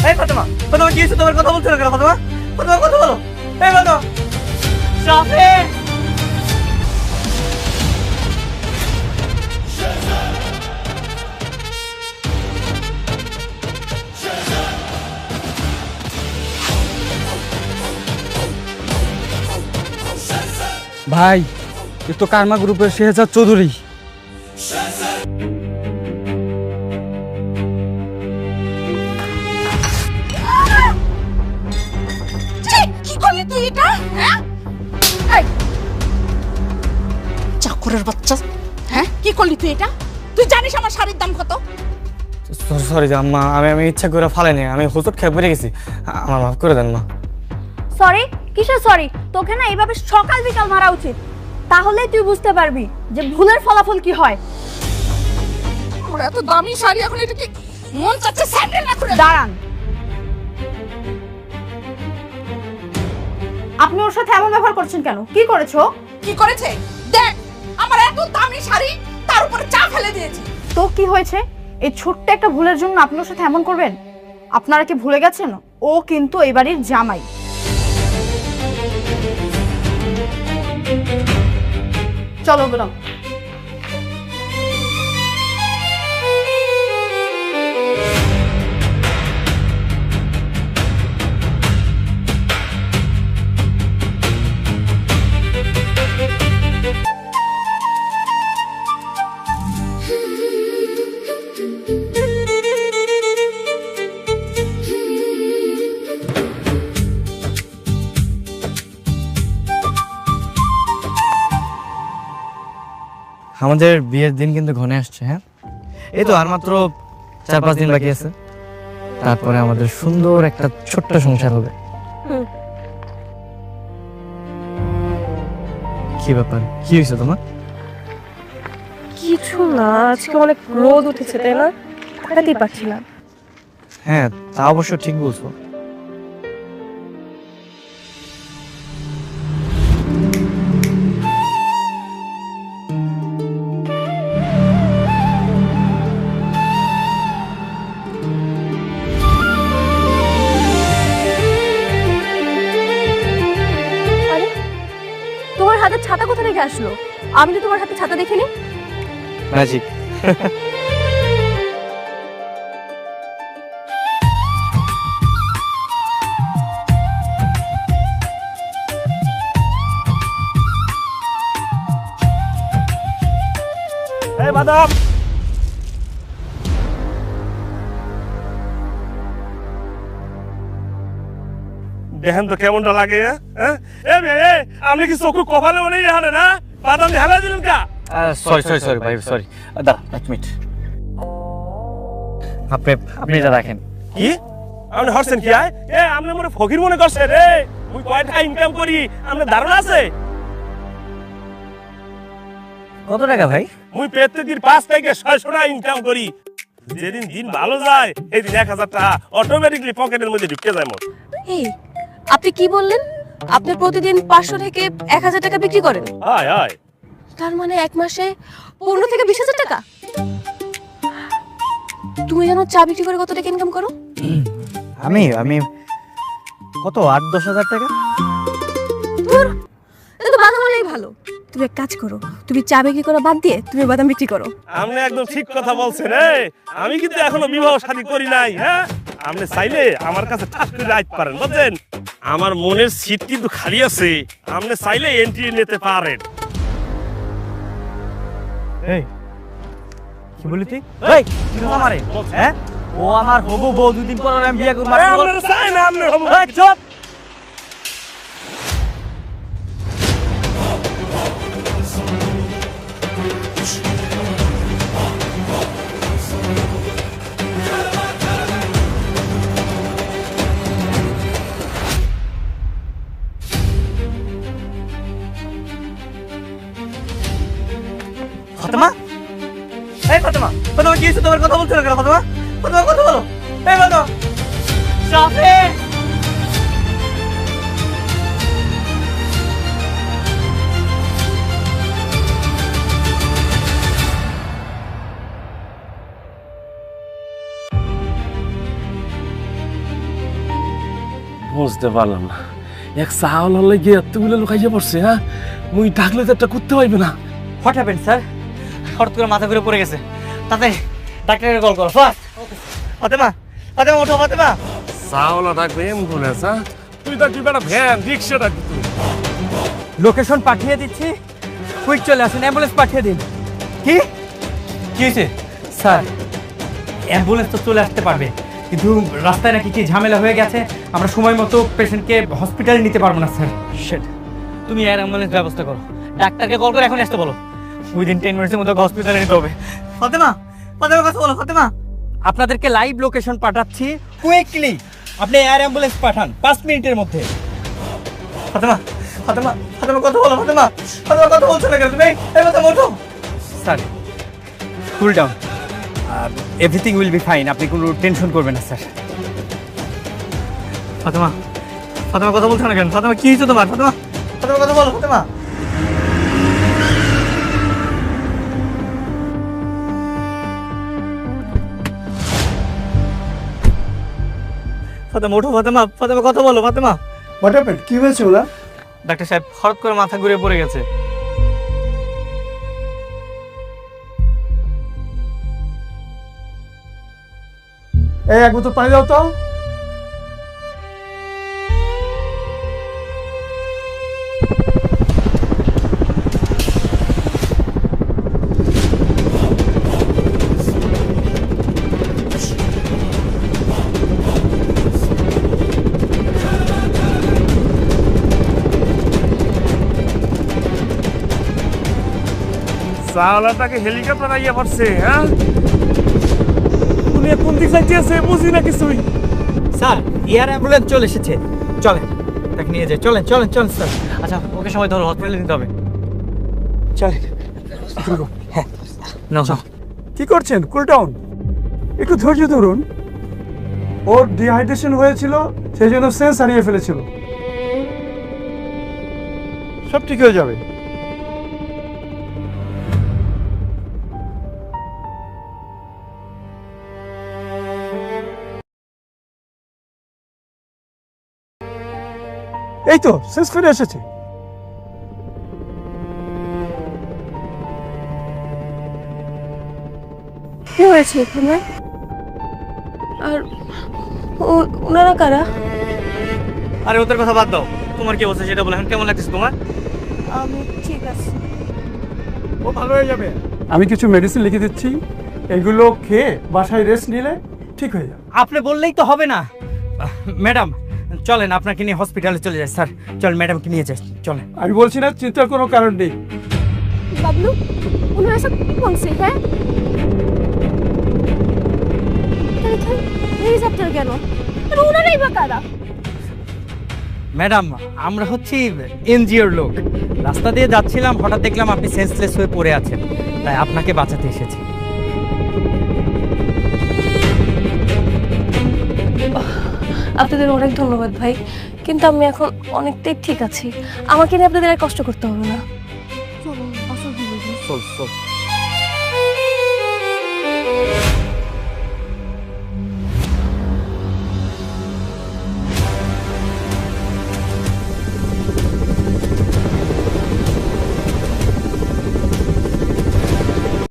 এই ফাতেমা, ফাতেমা কি হয়েছে? তোমার কথা বলছো না কেন ফাতেমা? ফাতেমা কথা বলো। এই ফাতেমা। শাফিন। ভাই, এ তো কারমা গ্রুপের শেহজাদ চৌধুরী। কি করলি তুই এটা? হ্যাঁ, এই চাকরের বাচ্চা, হ্যাঁ কি করলি তুই এটা? তুই জানিস আমার শাড়ির দাম কত? সরি আম্মা, আমি ইচ্ছা করে ফালাইনি, আমি হুজুর খেয়ে পড়ে গেছি, আমার মাফ করে দেন মা। সরি? কিসের সরি? তোকে না এইভাবে সকাল বিকাল মারা উচিত, তাহলেই তুই বুঝতে পারবি যে ভুলের ফলাফল কি হয়। আমার এত দামি শাড়ি এখন এটা কি মন চাচ্ছে স্যান্ডেল না করে? দাঁড়ান, আপনি ওর সাথে এমন ব্যবহার করছেন কেন? কি করেছো? কি করেছে দেখ, আমার এত দামি শাড়ি তার উপরে চা ফেলে দিয়েছে। তো কি হয়েছে? এই ছোট্ট একটা ভুলের জন্য আপনি ওর সাথে এমন করবেন? আপনারা কি ভুলে গেছেন ও কিন্তু এই বাড়ির জামাই? চলো গেলাম। আমাদের বিয়ের দিন কিন্তু ঘনে আসছে। হ্যাঁ, এই তো আর মাত্র 4-5 দিন বাকি আছে, তারপরে আমাদের সুন্দর একটা ছোট্ট সংসার হবে। কি ব্যাপার, কি হয়েছে তোমার? কিছু না, আজকে অনেক রোদ উঠেছে তাই না? তাকাতেই পারছি না। হ্যাঁ, তা অবশ্য ঠিক বলছো। আরে, তোমার হাতে ছাতা কোথা থেকে আসলো? আমি তো তোমার হাতে ছাতা দেখিনি। ম্যাজিক। এই বাদাম, দেখেন তো কেমনটা লাগে। হ্যাঁ এ মেয়ে, আপনি কি চোখ কপালে মনে হারে না? বাদাম ঢেলা দিলেন কা? সরি ভাই, সরি। দা, 1 মিনিট। আপনি এটা রাখেন। কি আপনি হরছেন কি? এ আপনি মনে ফকির মনে করছেন রে? মুই কয়টা ইনকাম করি আপনার ধারণা আছে? কত টাকা ভাই? মুই প্রত্যেকদিন 5 থেকে 600 টাকা ইনকাম করি। যেদিন দিন ভালো যায় সেদিন 1000 টাকা অটোমেটিকলি পকেটের মধ্যে ঢুকে যায় মোর। এই, আপনি কি বললেন? আপনি প্রতিদিন 500 থেকে 1000 টাকা বিক্রি করেন? হায় হায়, তার মানে এক মাসে 15 থেকে 20,000 টাকা? তুমি জানো চা বিক্রি করে কত টাকা ইনকাম করো? আমি কত 8-10 হাজার টাকা। ধুর, এটা তো বাদাম হলেই ভালো। তুমি এক কাজ করো, তুমি চা বিক্রি করা বাদ দিয়ে তুমি বাদাম বিক্রি করো। আপনি একদম ঠিক কথা বলছেন রে। আমি কিন্তু এখনো বিবাহ শাদী করি নাই। হ্যাঁ, আপনি চাইলে আমার কাছে ঠাস করে আইতে পারেন, বুঝছেন? আমার মনের সিট কিন্তু খালি আছে, আপনি চাইলে এন্ট্রি নিতে পারেন। এই কি বলি তুই? এই কি কথা মারে? হ্যাঁ, ও আমার হবু বউ, 2 দিন পর আমি বিয়ে করব। আপনারা চাই না আপনি হবু? এই চুপ। ফাতেমা, এই ফাতেমা, ফাতেমা কি হয়েছে? তোমার কথা বলছো না কেন ফাতেমা? ফাতেমা কথা বলো। এই ফাতেমা। শাফিন। বুঝতে পারলাম না এক চাওয়াল হলে গিয়ে এতগুলো লুকাইয়া পড়ছে হ্যাঁ মুই ডাকলে তো একটা করতে পারবে না হোয়াট হ্যাপেন স্যার? হঠাৎ করে মাথা ঘুরে পড়ে গেছে, তাতে ডাক্তারের কল করো ফাস্ট। ফাতেমা, ফাতেমা ওঠো ফাতেমা। চাওয়ালা ডাকবে অ্যাম্বুলেন্স হ্যাঁ তুই ডাকবি বেটা ভ্যান রিক্সা ডাকবি তুই লোকেশন পাঠিয়ে দিচ্ছি, কুইক চলে আসুন, অ্যাম্বুলেন্স পাঠিয়ে দিন। কি কি হয়েছে? স্যার অ্যাম্বুলেন্স তো চলে আসতে পারবে, কিন্তু রাস্তায় নাকি কি ঝামেলা হয়ে গেছে, আমরা সময় মতো পেশেন্টকে হসপিটালে নিতে পারবো না স্যার। শিট, তুমি এয়ার অ্যাম্বুলেন্স ব্যবস্থা করো, ডাক্তারকে কল করে এখন আসতে বলো। উইদিন 10 মিনিটের মধ্যে হসপিটালে নিতে হবে। ফাতেমা, ফাতেমা কথা বলো ফাতেমা। আপনাদেরকে লাইভ লোকেশন পাঠাচ্ছি, কুইকলি আপনি এয়ার অ্যাম্বুলেন্স পাঠান 5 মিনিটের মধ্যে। ফাতেমা, ফাতেমা, ফাতেমা কথা বলো ফাতেমা। ফাতেমা কথা বলছো না কেন তুমি? এই ফাতেমা ওঠো। Sir cool down, everything will be fine, আপনি কোনো টেনশন করবেন না স্যার। ফাতেমা, ফাতেমা কথা বলছো না কেন? ফাতেমা কি হয়েছে তোমার? ফাতেমা, ফাতেমা কথা বলো ফাতেমা। ফাতেমা ওঠো ফাতেমা, ফাতেমা কথা বলো ফাতেমা। What happened? কি হয়েছে ওনার? ডাক্তার সাহেব হঠাৎ করে মাথা ঘুরে পড়ে গেছে। এই এক বোতল পানি দাও তো। চাওয়ালাটাকে হেলিকপ্টার আইয়া পড়ছে হ্যাঁ উনি কোন দিক যাইতেছে বুঝি না কিছুই স্যার এয়ার অ্যাম্বুলেন্স চলে এসেছে, চলেন তাকে নিয়ে যাই, চলেন চলেন চলেন স্যার। আচ্ছা ওকে সময় ধরো, হসপিটালে নিতে হবে। চলেন। হ্যাঁ নাও। কি করছেন? কুল ডাউন, একটু ধৈর্য ধরুন। ওর ডিহাইড্রেশন হয়েছিল, সেই জন্য সেন্স হারিয়ে ফেলেছিল। সব ঠিক হয়ে যাবে। এই তো সেন্স ফিরে এসেছে। কি হয়েছে এখানে? আর ওনারা কারা? আরে ওদের কথা বাদ দাও, তোমার কি অবস্থা সেটা বলো। এখন কেমন লাগছে তোমার? আমি ঠিক আছে। ও ভালো হয়ে যাবে। আমি কিছু মেডিসিন লিখে দিচ্ছি, এগুলো খেয়ে বাসায় রেস্ট নিলে ঠিক হয়ে যাবে। আপনি বললেই তো হবে না ম্যাডাম, চলেন আপনাকে নিয়ে হসপিটালে চলে যাই। স্যার চল, ম্যাডামকে নিয়ে যাই, চলেন। আমি বলছি না, চিন্তার কোনো কারণ নেই। বাবলু, ওনারা সব কি বলছে? হ্যাঁ হেলিকপ্টার কেন? আর ওনারাই বা কারা? ম্যাডাম আমরা হচ্ছি এনজিওর লোক, রাস্তা দিয়ে যাচ্ছিলাম, হঠাৎ দেখলাম আপনি সেন্সলেস হয়ে পড়ে আছেন, তাই আপনাকে বাঁচাতে এসেছি। আপনাদের অনেক ধন্যবাদ ভাই, কিন্তু আমি এখন অনেকটাই ঠিক আছি, আমাকে নিয়ে আপনাদের আর কষ্ট করতে হবে না। চলো, চল চল।